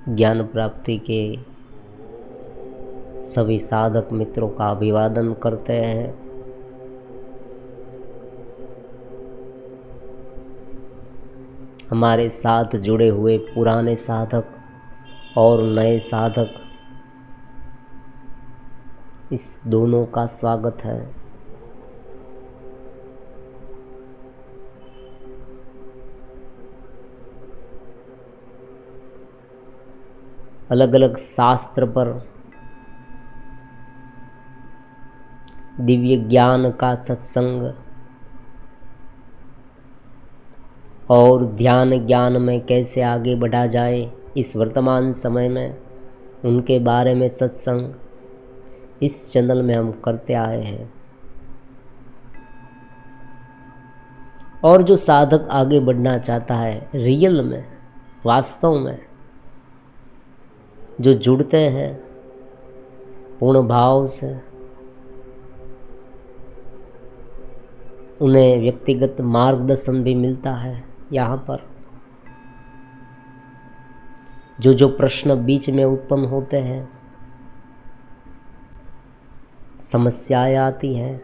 ज्ञान प्राप्ति के सभी साधक मित्रों का अभिवादन करते हैं। हमारे साथ जुड़े हुए पुराने साधक और नए साधक, इस दोनों का स्वागत है। अलग अलग शास्त्र पर दिव्य ज्ञान का सत्संग और ध्यान ज्ञान में कैसे आगे बढ़ा जाए, इस वर्तमान समय में उनके बारे में सत्संग इस चैनल में हम करते आए हैं। और जो साधक आगे बढ़ना चाहता है, रियल में, वास्तव में जो जुड़ते हैं पूर्ण भाव से, उन्हें व्यक्तिगत मार्गदर्शन भी मिलता है। यहाँ पर जो प्रश्न बीच में उत्पन्न होते हैं, समस्याएं आती हैं,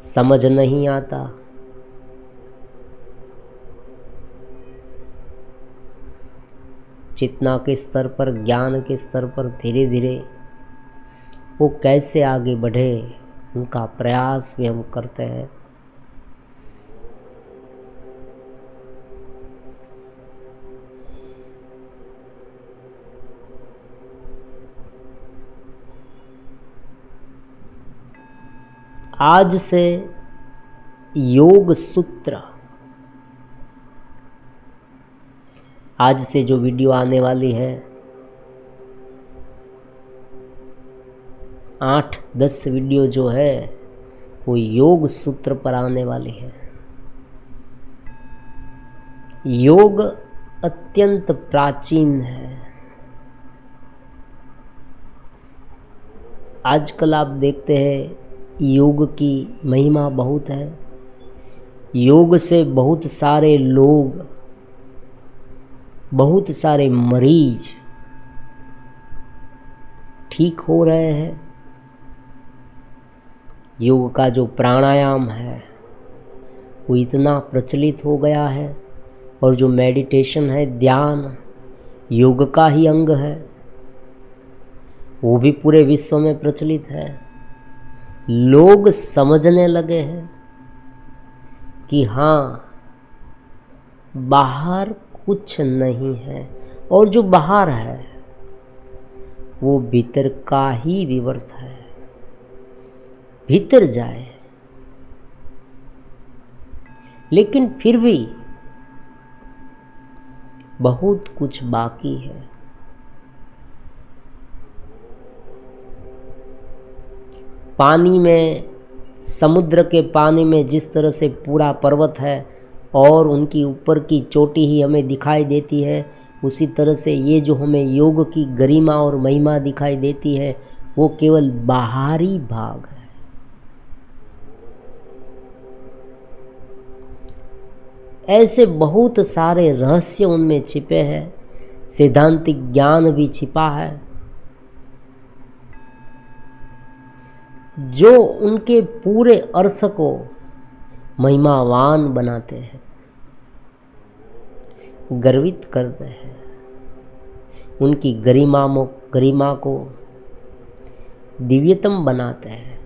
समझ नहीं आता, चेतना के स्तर पर, ज्ञान के स्तर पर धीरे धीरे वो कैसे आगे बढ़े, उनका प्रयास भी हम करते हैं। आज से योग सूत्र, आज से जो वीडियो आने वाली है 8-10 वीडियो जो है वो योग सूत्र पर आने वाली है। योग अत्यंत प्राचीन है। आजकल आप देखते हैं योग की महिमा बहुत है। योग से बहुत सारे लोग, बहुत सारे मरीज ठीक हो रहे हैं। योग का जो प्राणायाम है वो इतना प्रचलित हो गया है, और जो मेडिटेशन है, ध्यान, योग का ही अंग है, वो भी पूरे विश्व में प्रचलित है। लोग समझने लगे हैं कि हाँ, बाहर कुछ नहीं है, और जो बाहर है वो भीतर का ही विवर्त है। भीतर जाए, लेकिन फिर भी बहुत कुछ बाकी है। पानी में, समुद्र के पानी में जिस तरह से पूरा पर्वत है और उनकी ऊपर की चोटी ही हमें दिखाई देती है, उसी तरह से ये जो हमें योग की गरिमा और महिमा दिखाई देती है वो केवल बाहरी भाग है। ऐसे बहुत सारे रहस्य उनमें छिपे हैं, सैद्धांतिक ज्ञान भी छिपा है, जो उनके पूरे अर्थ को महिमावान बनाते हैं, गर्वित करते हैं, उनकी गरिमा को दिव्यतम बनाते हैं।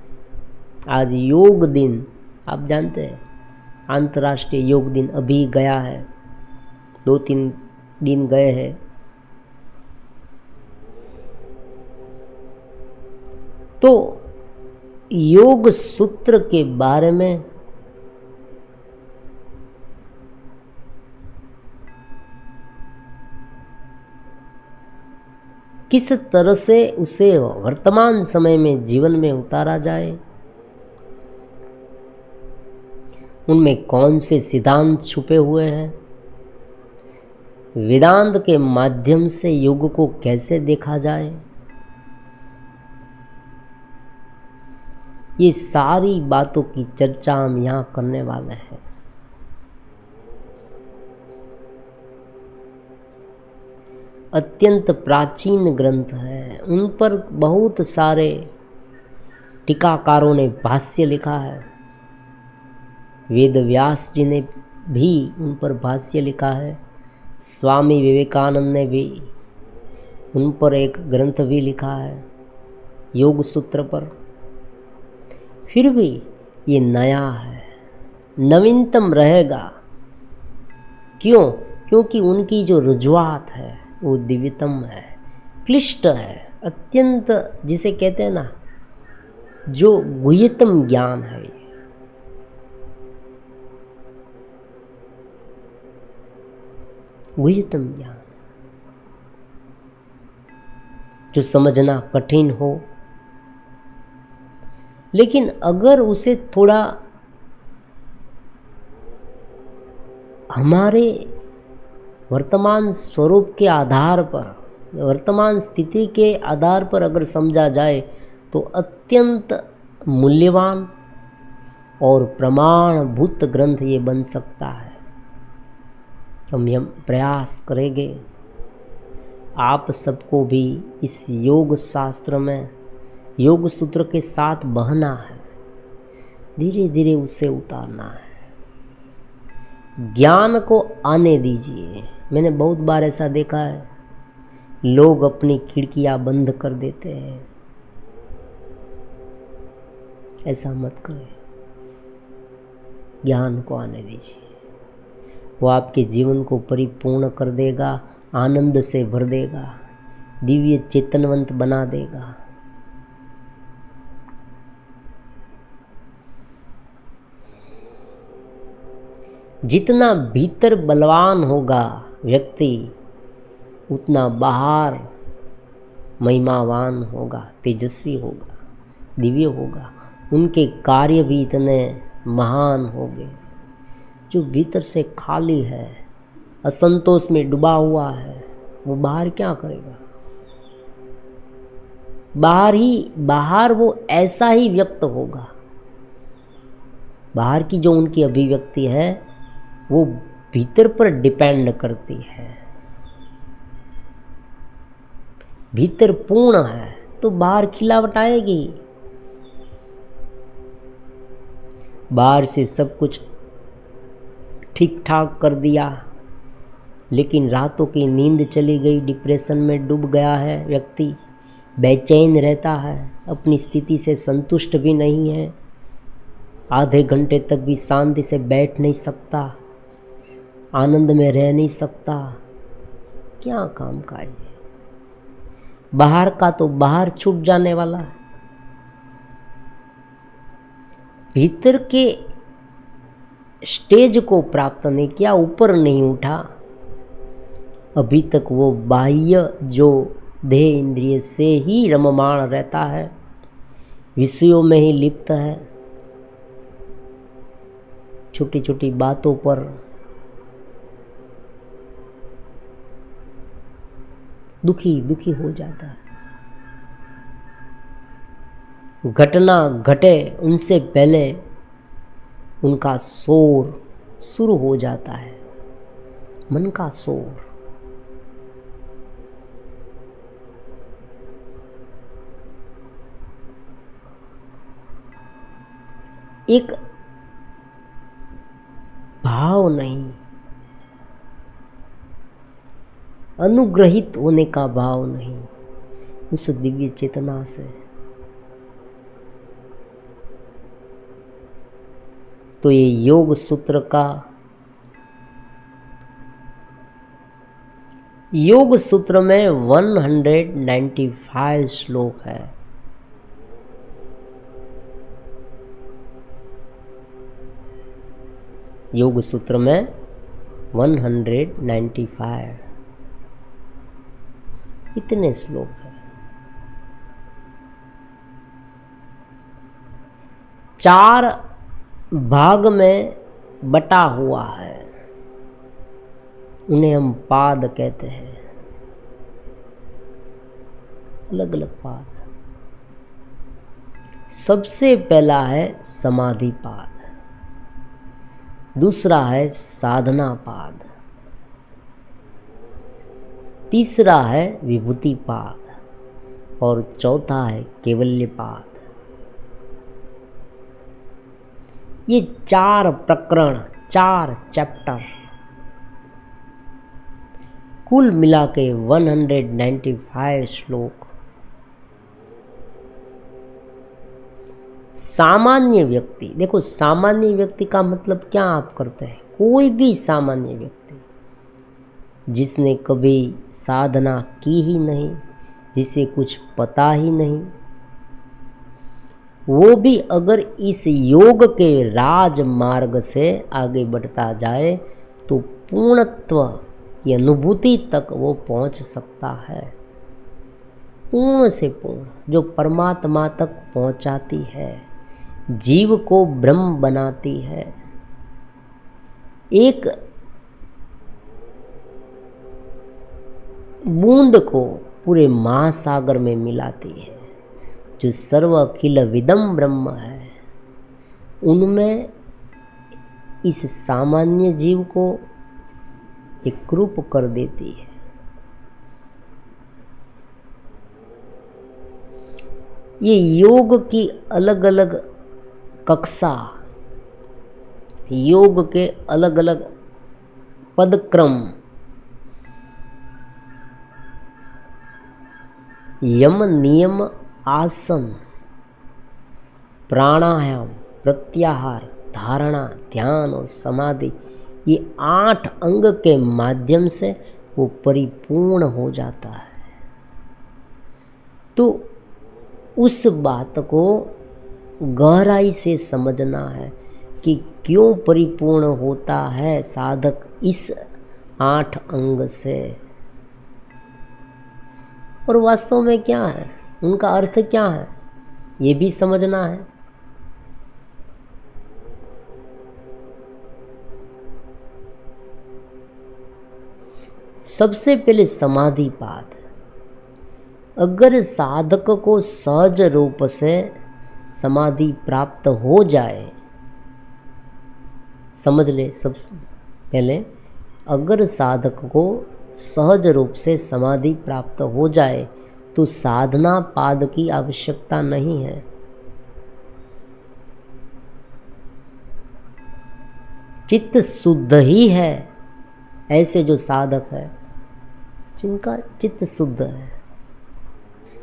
आज योग दिन, आप जानते हैं अंतर्राष्ट्रीय योग दिन अभी गया है, 2-3 दिन गए हैं। तो योग सूत्र के बारे में किस तरह से उसे वर्तमान समय में जीवन में उतारा जाए, उनमें कौन से सिद्धांत छुपे हुए हैं, वेदांत के माध्यम से योग को कैसे देखा जाए, ये सारी बातों की चर्चा हम यहाँ करने वाले हैं। अत्यंत प्राचीन ग्रंथ है। उन पर बहुत सारे टीकाकारों ने भाष्य लिखा है। वेद व्यास जी ने भी उन पर भाष्य लिखा है। स्वामी विवेकानंद ने भी उन पर एक ग्रंथ भी लिखा है, योग सूत्र पर। फिर भी ये नया है, नवीनतम रहेगा। क्यों? क्योंकि उनकी जो रुजुआत है वो दिव्यतम है, क्लिष्ट है, अत्यंत, जिसे कहते हैं ना, जो गुह्यतम ज्ञान है। गुह्यतम ज्ञान जो समझना कठिन हो, लेकिन अगर उसे थोड़ा हमारे वर्तमान स्वरूप के आधार पर, वर्तमान स्थिति के आधार पर अगर समझा जाए तो अत्यंत मूल्यवान और प्रमाणभूत ग्रंथ ये बन सकता है। हम प्रयास करेंगे आप सबको भी इस योग शास्त्र में, योग सूत्र के साथ बहना है, धीरे धीरे उसे उतारना है। ज्ञान को आने दीजिए। मैंने बहुत बार ऐसा देखा है, लोग अपनी खिड़कियां बंद कर देते हैं। ऐसा मत करें, ज्ञान को आने दीजिए। वो आपके जीवन को परिपूर्ण कर देगा, आनंद से भर देगा, दिव्य चेतनवंत बना देगा। जितना भीतर बलवान होगा व्यक्ति, उतना बाहर महिमावान होगा, तेजस्वी होगा, दिव्य होगा। उनके कार्य भी इतने महान होंगे। जो भीतर से खाली है, असंतोष में डूबा हुआ है, वो बाहर क्या करेगा? बाहर वो ऐसा ही व्यक्त होगा। बाहर की जो उनकी अभिव्यक्ति है वो भीतर पर डिपेंड करती है। भीतर पूर्ण है तो बाहर खिलावट आएगी। बाहर से सब कुछ ठीक ठाक कर दिया, लेकिन रातों की नींद चली गई, डिप्रेशन में डूब गया है व्यक्ति, बेचैन रहता है, अपनी स्थिति से संतुष्ट भी नहीं है, आधे घंटे तक भी शांति से बैठ नहीं सकता, आनंद में रह नहीं सकता। क्या काम का है? बाहर का तो बाहर छूट जाने वाला है। भीतर के स्टेज को प्राप्त नहीं किया, ऊपर नहीं उठा, अभी तक वो बाह्य जो देह इंद्रिय से ही रममाण रहता है, विषयों में ही लिप्त है, छोटी छोटी बातों पर दुखी हो जाता है। घटना घटे उनसे पहले उनका शोर शुरू हो जाता है, मन का शोर। एक भाव नहीं, अनुग्रहित होने का भाव नहीं उस दिव्य चेतना से। तो ये योग सूत्र का, योग सूत्र में 195 श्लोक है। योग सूत्र में 195 इतने श्लोक हैं। 4 भाग में बटा हुआ है, उन्हें हम पाद कहते हैं, अलग अलग पाद। सबसे पहला है समाधि पाद, दूसरा है साधना पाद, तीसरा है विभूतिपाद और चौथा है कैवल्यपाद। ये 4 प्रकरण, 4 चैप्टर कुल मिला के 195 श्लोक सामान्य व्यक्ति, देखो सामान्य व्यक्ति का मतलब क्या आप करते हैं? कोई भी सामान्य व्यक्ति जिसने कभी साधना की ही नहीं, जिसे कुछ पता ही नहीं, वो भी अगर इस योग के राजमार्ग से आगे बढ़ता जाए तो पूर्णत्व की अनुभूति तक वो पहुंच सकता है। पूर्ण से पूर्ण, जो परमात्मा तक पहुंचाती है, जीव को ब्रह्म बनाती है, एक बूंद को पूरे महासागर में मिलाती है, जो सर्व अखिल विदम ब्रह्म है, उनमें इस सामान्य जीव को एकरूप कर देती है। ये योग की अलग अलग कक्षा, योग के अलग अलग पदक्रम, यम नियम आसन, प्राणायाम, प्रत्याहार, धारणा, ध्यान और समाधि, ये 8 अंग के माध्यम से वो परिपूर्ण हो जाता है। तो उस बात को गहराई से समझना है कि क्यों परिपूर्ण होता है साधक इस 8 अंग से, और वास्तव में क्या है, उनका अर्थ क्या है, ये भी समझना है। सबसे पहले समाधिपाद। अगर साधक को सहज रूप से समाधि प्राप्त हो जाए, समझ ले, सब पहले अगर साधक को सहज रूप से समाधि प्राप्त हो जाए तो साधना पाद की आवश्यकता नहीं है। चित्त शुद्ध ही है, ऐसे जो साधक है जिनका चित्त शुद्ध है,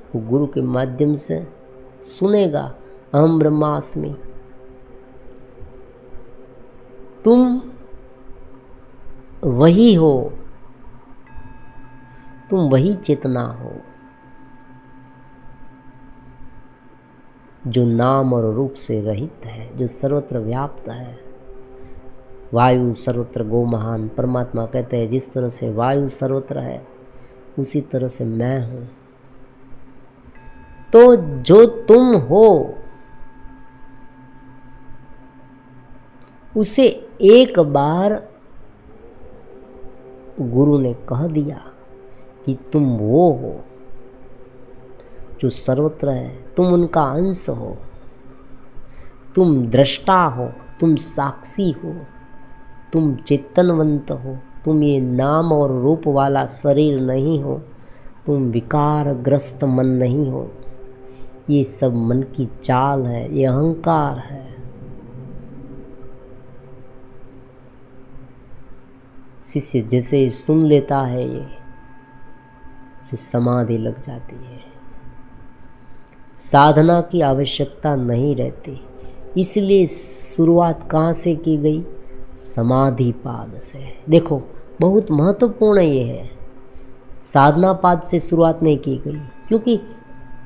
वो गुरु के माध्यम से सुनेगा, अहम ब्रह्मास्मि, तुम वही हो, तुम वही चेतना हो जो नाम और रूप से रहित है, जो सर्वत्र व्याप्त है। वायु सर्वत्र गो महान, परमात्मा कहते हैं जिस तरह से वायु सर्वत्र है उसी तरह से मैं हूं। तो जो तुम हो उसे एक बार गुरु ने कह दिया कि तुम वो हो जो सर्वत्र है, तुम उनका अंश हो, तुम दृष्टा हो, तुम साक्षी हो, तुम चेतनवंत हो, तुम ये नाम और रूप वाला शरीर नहीं हो, तुम विकारग्रस्त मन नहीं हो। ये सब मन की चाल है, ये अहंकार है। शिष्य जैसे सुन लेता है ये, उसे समाधि लग जाती है, साधना की आवश्यकता नहीं रहती। इसलिए शुरुआत कहाँ से की गई? समाधि पाद से। देखो बहुत महत्वपूर्ण ये है, साधना पाद से शुरुआत नहीं की गई, क्योंकि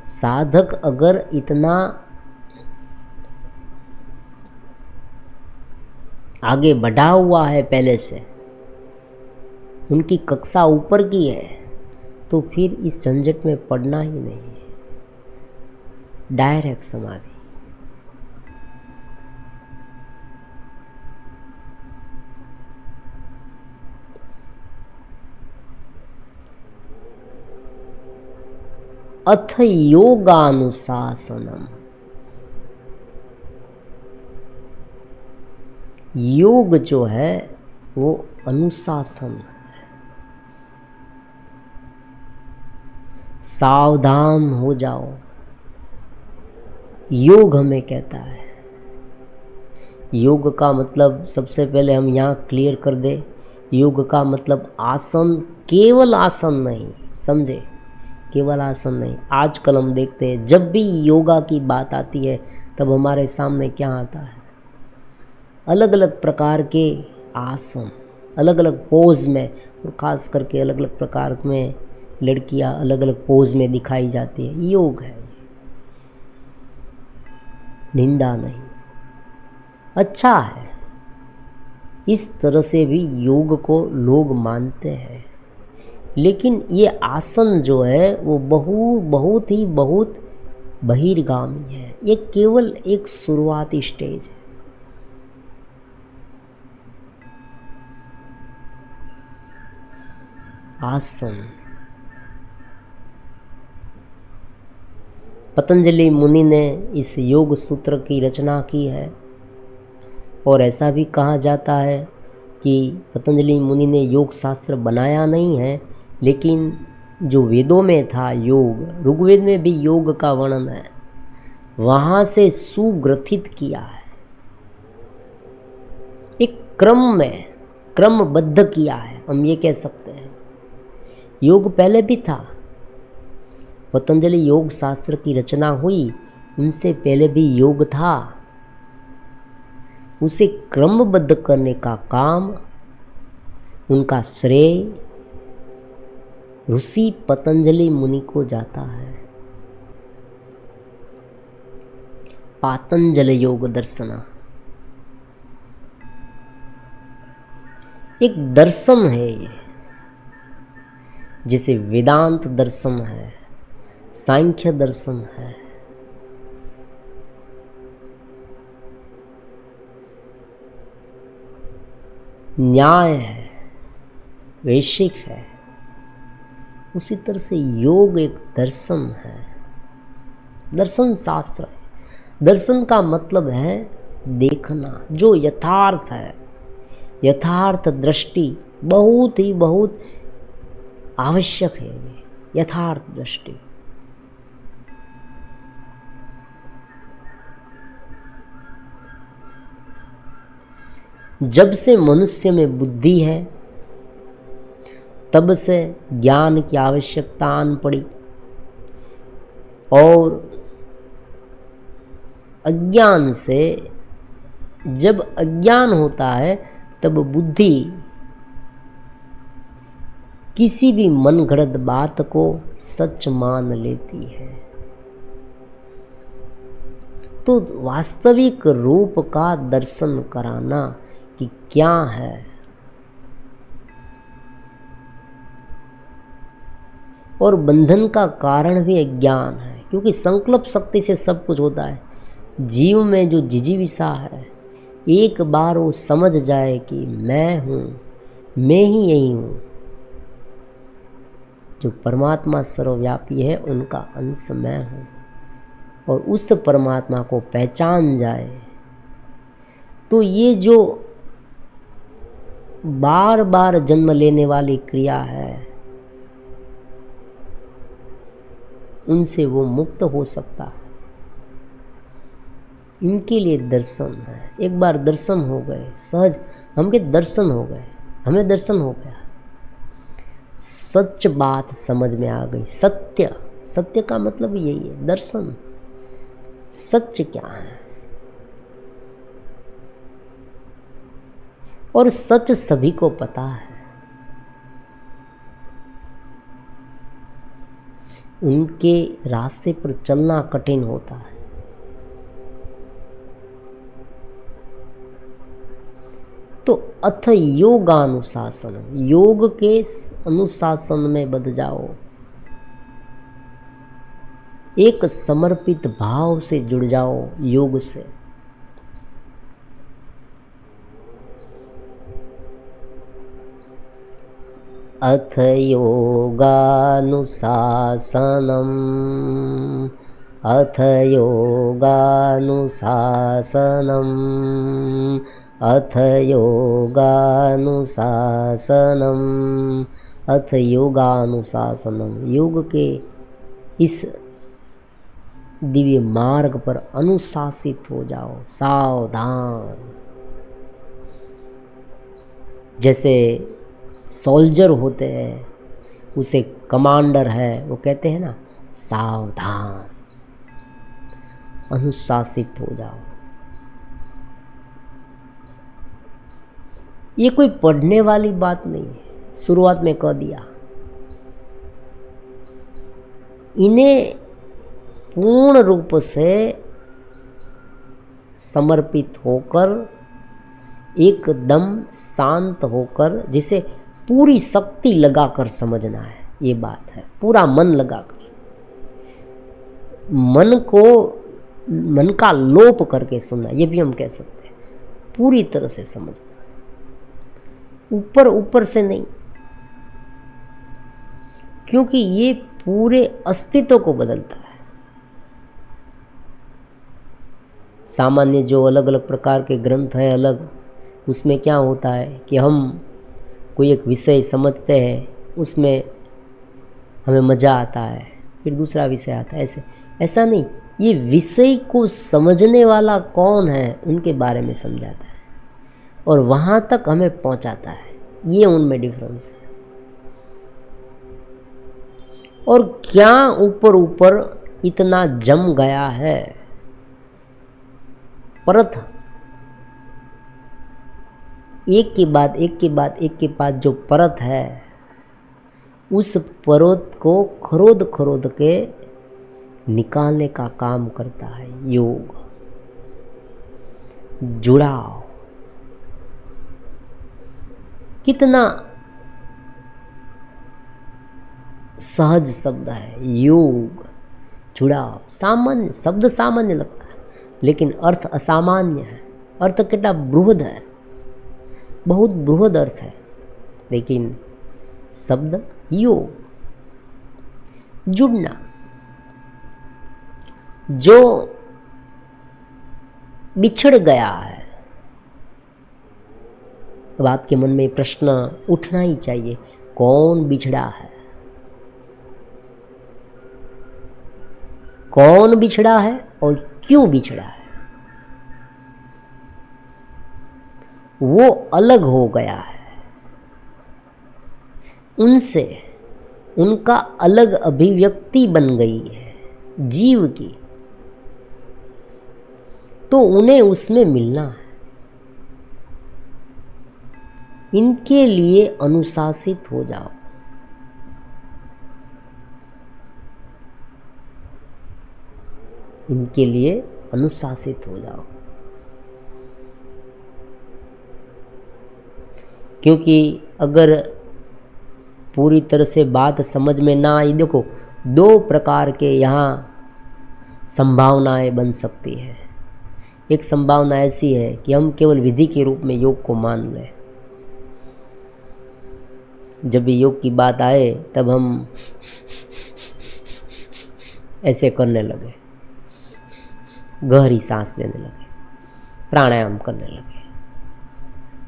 साधक अगर इतना आगे बढ़ा हुआ है, पहले से उनकी कक्षा ऊपर की है, तो फिर इस झंझट में पड़ना ही नहीं है, डायरेक्ट समाधि। अथ योगानुशासनम, योग जो है वो अनुशासन है। सावधान हो जाओ, योग हमें कहता है। योग का मतलब सबसे पहले हम यहाँ क्लियर कर दे, योग का मतलब आसन, केवल आसन नहीं, समझे, केवल आसन नहीं। आजकल हम देखते हैं जब भी योगा की बात आती है तब हमारे सामने क्या आता है, अलग अलग प्रकार के आसन, अलग अलग पोज में, और ख़ास करके अलग अलग प्रकार में लड़कियां अलग अलग पोज में दिखाई जाती है। योग है, निंदा नहीं, अच्छा है। इस तरह से भी योग को लोग मानते हैं, लेकिन ये आसन जो है वो बहुत बहिर्गामी है। ये केवल एक शुरुआती स्टेज है। आसन, पतंजलि मुनि ने इस योग सूत्र की रचना की है, और ऐसा भी कहा जाता है कि पतंजलि मुनि ने योग शास्त्र बनाया नहीं है, लेकिन जो वेदों में था योग, ऋग्वेद में भी योग का वर्णन है, वहाँ से सुग्रथित किया है, एक क्रम में क्रमबद्ध किया है, हम ये कह सकते हैं। योग पहले भी था, पतंजलि योग शास्त्र की रचना हुई, उनसे पहले भी योग था। उसे क्रमबद्ध करने का काम, उनका श्रेय ऋषि पतंजलि मुनि को जाता है। पातंजल योग दर्शना एक दर्शन है ये, जिसे वेदांत दर्शन है, सांख्य दर्शन है। न्याय है, वैश्विक है। उसी तरह से योग एक दर्शन है, दर्शन शास्त्र है। दर्शन का मतलब है देखना, जो यथार्थ है, यथार्थ दृष्टि बहुत आवश्यक है। ये यथार्थ दृष्टि, जब से मनुष्य में बुद्धि है तब से ज्ञान की आवश्यकता आन पड़ी, और अज्ञान से, जब अज्ञान होता है तब बुद्धि किसी भी मनगढ़ंत बात को सच मान लेती है। तो वास्तविक रूप का दर्शन कराना कि क्या है, और बंधन का कारण भी अज्ञान है, क्योंकि संकल्प शक्ति से सब कुछ होता है। जीव में जो जिजीविषा है, एक बार वो समझ जाए कि मैं हूँ, मैं ही यही हूँ, जो परमात्मा सर्वव्यापी है उनका अंश मैं हूँ, और उस परमात्मा को पहचान जाए, तो ये जो बार बार जन्म लेने वाली क्रिया है उनसे वो मुक्त हो सकता है। इनके लिए दर्शन है। एक बार दर्शन हो गए, सहज हमके दर्शन हो गए, हमें दर्शन हो गया, सच बात समझ में आ गई। सत्य, सत्य का मतलब यही है, दर्शन। सत्य क्या है, और सच सभी को पता है। उनके रास्ते पर चलना कठिन होता है। तो अथ योगानुशासन, योग के अनुशासन में बंध जाओ, एक समर्पित भाव से जुड़ जाओ योग से। अथ योगानुशासनम्, अथ योगानुशासनम्, अथ योगानुशासनम्, अथ योगानुशासनम्। योग के इस दिव्य मार्ग पर अनुशासित हो जाओ, सावधान। जैसे सोल्जर होते हैं, उसे कमांडर है, वो कहते हैं ना सावधान, अनुशासित हो जाओ। ये कोई पढ़ने वाली बात नहीं है, शुरुआत में कह दिया। इन्हें पूर्ण रूप से समर्पित होकर, एकदम शांत होकर, जिसे पूरी शक्ति लगाकर समझना है, ये बात है। पूरा मन लगाकर, मन का लोप करके सुनना, ये भी हम कह सकते हैं। पूरी तरह से समझना, ऊपर ऊपर से नहीं, क्योंकि ये पूरे अस्तित्व को बदलता है। सामान्य जो अलग अलग प्रकार के ग्रंथ हैं अलग, उसमें क्या होता है कि हम कोई एक विषय समझते हैं, उसमें हमें मज़ा आता है, फिर दूसरा विषय आता है। ऐसा नहीं, ये विषय को समझने वाला कौन है उनके बारे में समझाता है और वहाँ तक हमें पहुँचाता है। ये उनमें डिफरेंस है। और क्या ऊपर ऊपर इतना जम गया है, परत एक के बाद एक के बाद एक के बाद जो परत है, उस परत को खरोद खरोद के निकालने का काम करता है योग। जुड़ाव, कितना सहज शब्द है योग, जुड़ाव। सामान्य शब्द, सामान्य लगता है, लेकिन अर्थ असामान्य है। अर्थ कितना बृहद है, बहुत बृहद अर्थ है, लेकिन शब्द योग, जुड़ना। जो बिछड़ गया है, अब आपके मन में प्रश्न उठना ही चाहिए, कौन बिछड़ा है? कौन बिछड़ा है और क्यों बिछड़ा है? वो अलग हो गया है उनसे, उनका अलग अभिव्यक्ति बन गई है जीव की, तो उन्हें उसमें मिलना है। इनके लिए अनुशासित हो जाओ। इनके लिए अनुशासित हो जाओ, क्योंकि अगर पूरी तरह से बात समझ में ना आई, देखो दो प्रकार के यहाँ संभावनाएं बन सकती है। एक संभावना ऐसी है कि हम केवल विधि के रूप में योग को मान लें। जब भी योग की बात आए तब हम ऐसे करने लगे, गहरी सांस लेने लगे, प्राणायाम करने लगे।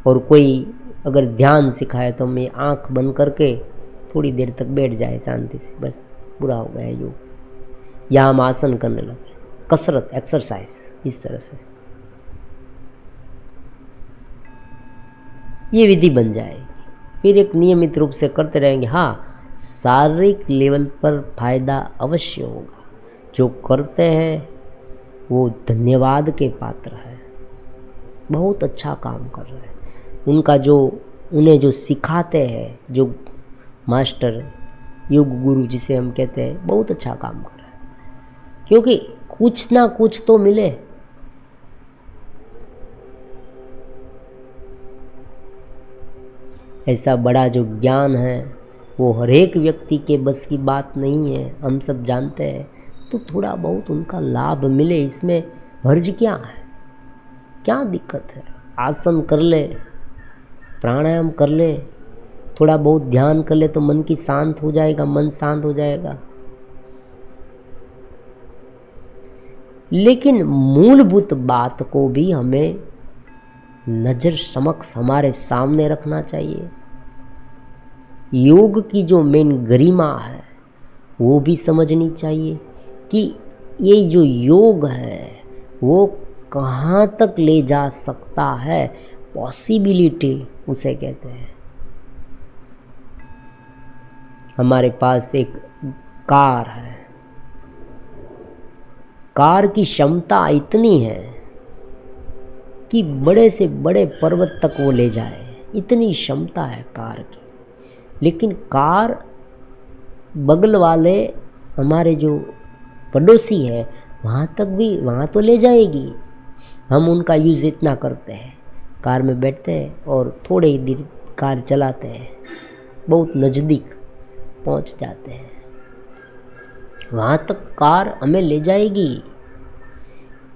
और कोई अगर ध्यान सिखाए तो हमें आँख बंद करके थोड़ी देर तक बैठ जाए शांति से, बस पूरा हो गया योग। या हम आसन करने लगे, कसरत, एक्सरसाइज, इस तरह से ये विधि बन जाएगी। फिर एक नियमित रूप से करते रहेंगे। हाँ, शारीरिक लेवल पर फायदा अवश्य होगा। जो करते हैं वो धन्यवाद के पात्र है, बहुत अच्छा काम कर रहे हैं। उनका जो उन्हें जो सिखाते हैं, जो मास्टर, योग गुरु जिसे हम कहते हैं, बहुत अच्छा काम कर रहे हैं, क्योंकि कुछ ना कुछ तो मिले। ऐसा बड़ा जो ज्ञान है वो हर एक व्यक्ति के बस की बात नहीं है, हम सब जानते हैं। तो थोड़ा बहुत उनका लाभ मिले, इसमें हर्ज क्या है, क्या दिक्कत है? आसन कर ले, प्राणायाम कर ले, थोड़ा बहुत ध्यान कर ले तो मन की शांत हो जाएगा, मन शांत हो जाएगा। लेकिन मूलभूत बात को भी हमें नज़र समक्ष हमारे सामने रखना चाहिए। योग की जो मेन गरिमा है वो भी समझनी चाहिए कि ये जो योग है वो कहाँ तक ले जा सकता है। पॉसिबिलिटी उसे कहते हैं। हमारे पास एक कार है, कार की क्षमता इतनी है कि बड़े से बड़े पर्वत तक वो ले जाए, इतनी क्षमता है कार की। लेकिन कार बगल वाले हमारे जो पड़ोसी है वहाँ तक भी, वहाँ तो ले जाएगी। हम उनका यूज़ इतना करते हैं, कार में बैठते हैं और थोड़े ही देर कार चलाते हैं, बहुत नज़दीक पहुँच जाते हैं, वहाँ तक कार हमें ले जाएगी।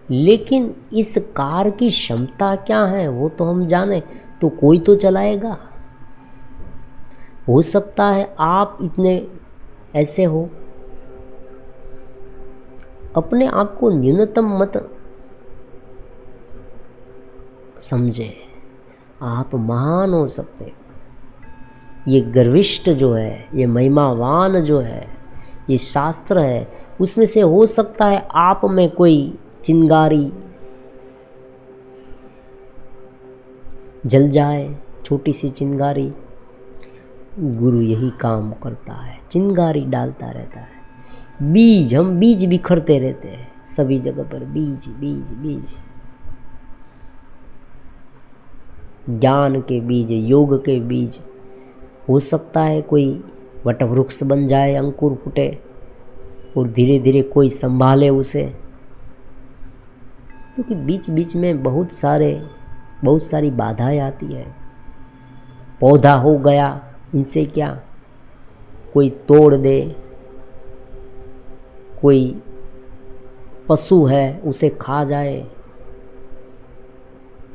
लेकिन इस कार की क्षमता क्या है वो तो हम जाने, तो कोई तो चलाएगा। हो सकता है आप इतने ऐसे हो, अपने आप को न्यूनतम मत समझे, आप महान हो सकते हो। ये गर्विष्ठ जो है, ये महिमावान जो है, ये शास्त्र है, उसमें से हो सकता है आप में कोई चिंगारी जल जाए, छोटी सी चिंगारी। गुरु यही काम करता है, चिंगारी डालता रहता है। बीज, हम बीज बिखरते रहते हैं सभी जगह पर, बीज बीज बीज, ज्ञान के बीज, योग के बीज। हो सकता है कोई वटवृक्ष बन जाए, अंकुर फूटे और धीरे धीरे कोई संभाले उसे, क्योंकि बीच बीच में बहुत सारी बाधाएं आती है। पौधा हो गया, इनसे क्या, कोई तोड़ दे, कोई पशु है उसे खा जाए,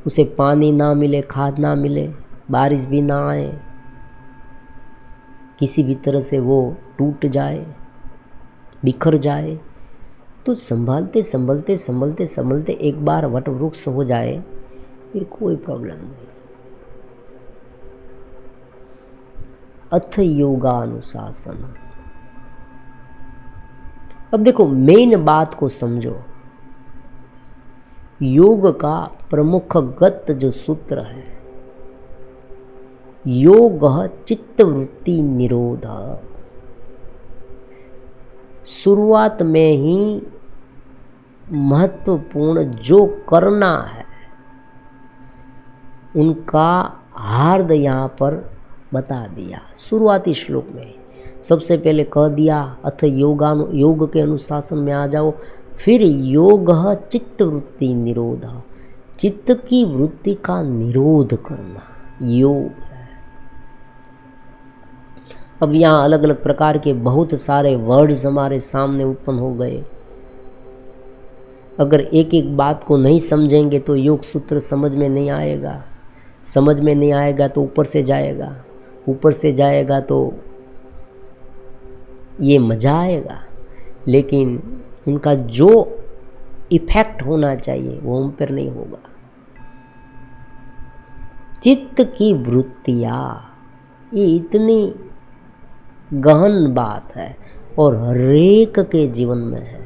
उसे पानी ना मिले, खाद ना मिले, बारिश भी ना आए, किसी भी तरह से वो टूट जाए, बिखर जाए, तो संभालते संभलते संभलते संभलते एक बार वटवृक्ष हो जाए, फिर कोई प्रॉब्लम नहीं। अथ योगानुशासन। अब देखो मेन बात को समझो। योग का प्रमुखगत जो सूत्र है, योग चित्तवृत्ति निरोध। शुरुआत में ही महत्वपूर्ण जो करना है उनका हार्द यहाँ पर बता दिया। शुरुआती श्लोक में सबसे पहले कह दिया अथ योग के अनुशासन में आ जाओ। फिर योग चित्तवृत्ति निरोध, चित्त की वृत्ति का निरोध करना योग है। अब यहाँ अलग अलग प्रकार के बहुत सारे वर्ड्स हमारे सामने उत्पन्न हो गए। अगर एक एक बात को नहीं समझेंगे तो योग सूत्र समझ में नहीं आएगा। समझ में नहीं आएगा तो ऊपर से जाएगा, ऊपर से जाएगा तो ये मज़ा आएगा, लेकिन उनका जो इफेक्ट होना चाहिए वो हम पर नहीं होगा। चित्त की वृत्तियाँ, ये इतनी गहन बात है और हरेक के जीवन में है।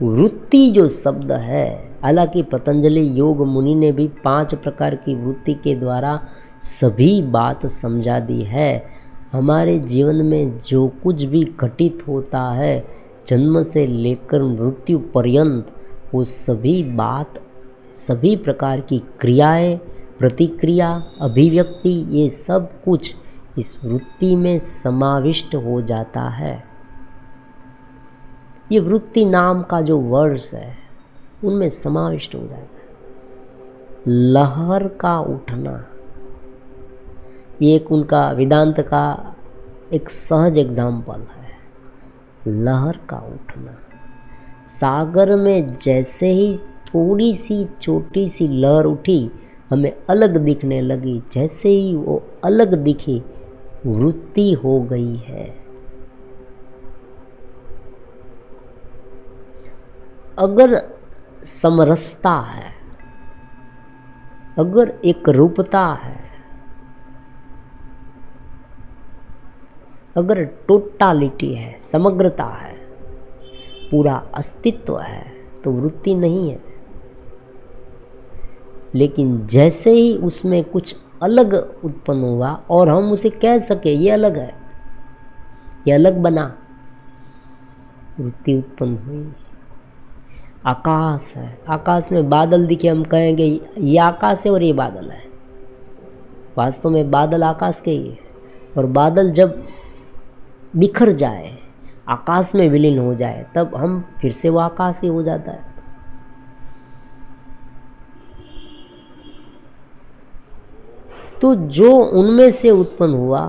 वृत्ति जो शब्द है, हालांकि पतंजलि योग मुनि ने भी 5 प्रकार की वृत्ति के द्वारा सभी बात समझा दी है। हमारे जीवन में जो कुछ भी घटित होता है जन्म से लेकर मृत्यु पर्यंत, वो सभी बात, सभी प्रकार की क्रियाएं, प्रतिक्रिया, अभिव्यक्ति, ये सब कुछ इस वृत्ति में समाविष्ट हो जाता है। ये वृत्ति नाम का जो वर्ड्स है उनमें समाविष्ट हो जाता है। लहर का उठना, ये एक उनका वेदांत का एक सहज एग्जाम्पल है। लहर का उठना, सागर में जैसे ही थोड़ी सी छोटी सी लहर उठी, हमें अलग दिखने लगी। जैसे ही वो अलग दिखी, वृत्ति हो गई है। अगर समरसता है, अगर एक रूपता है, अगर टोटालिटी है, समग्रता है, पूरा अस्तित्व है, तो वृत्ति नहीं है। लेकिन जैसे ही उसमें कुछ अलग उत्पन्न हुआ और हम उसे कह सके ये अलग है, ये अलग बना, वृत्ति उत्पन्न हुई। आकाश है, आकाश में बादल दिखे, हम कहेंगे ये आकाश है और ये बादल है। वास्तव में बादल आकाश के ही है, और बादल जब बिखर जाए, आकाश में विलीन हो जाए, तब हम फिर से वो आकाश ही हो जाता है। तो जो उनमें से उत्पन्न हुआ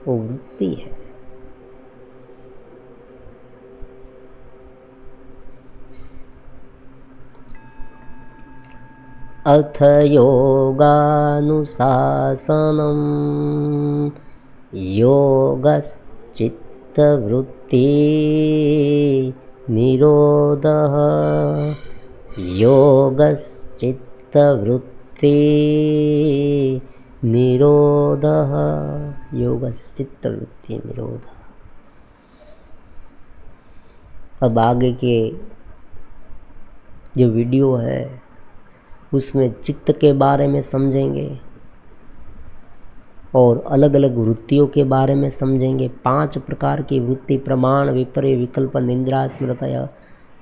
वो वृत्ति है। अथ योगानुशासनम योगश्चित्तवृत्ति निरोधः योगश्चित्तवृत्ति निरोधः योगश्चित्तवृत्ति निरोधः। अब आगे के जो वीडियो है उसमें चित्त के बारे में समझेंगे और अलग अलग वृत्तियों के बारे में समझेंगे। 5 प्रकार की वृत्ति, प्रमाण, विपर्य, विकल्प, निंद्रा, स्मृतय,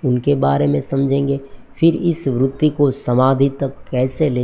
उनके बारे में समझेंगे। फिर इस वृत्ति को समाधि तक कैसे ले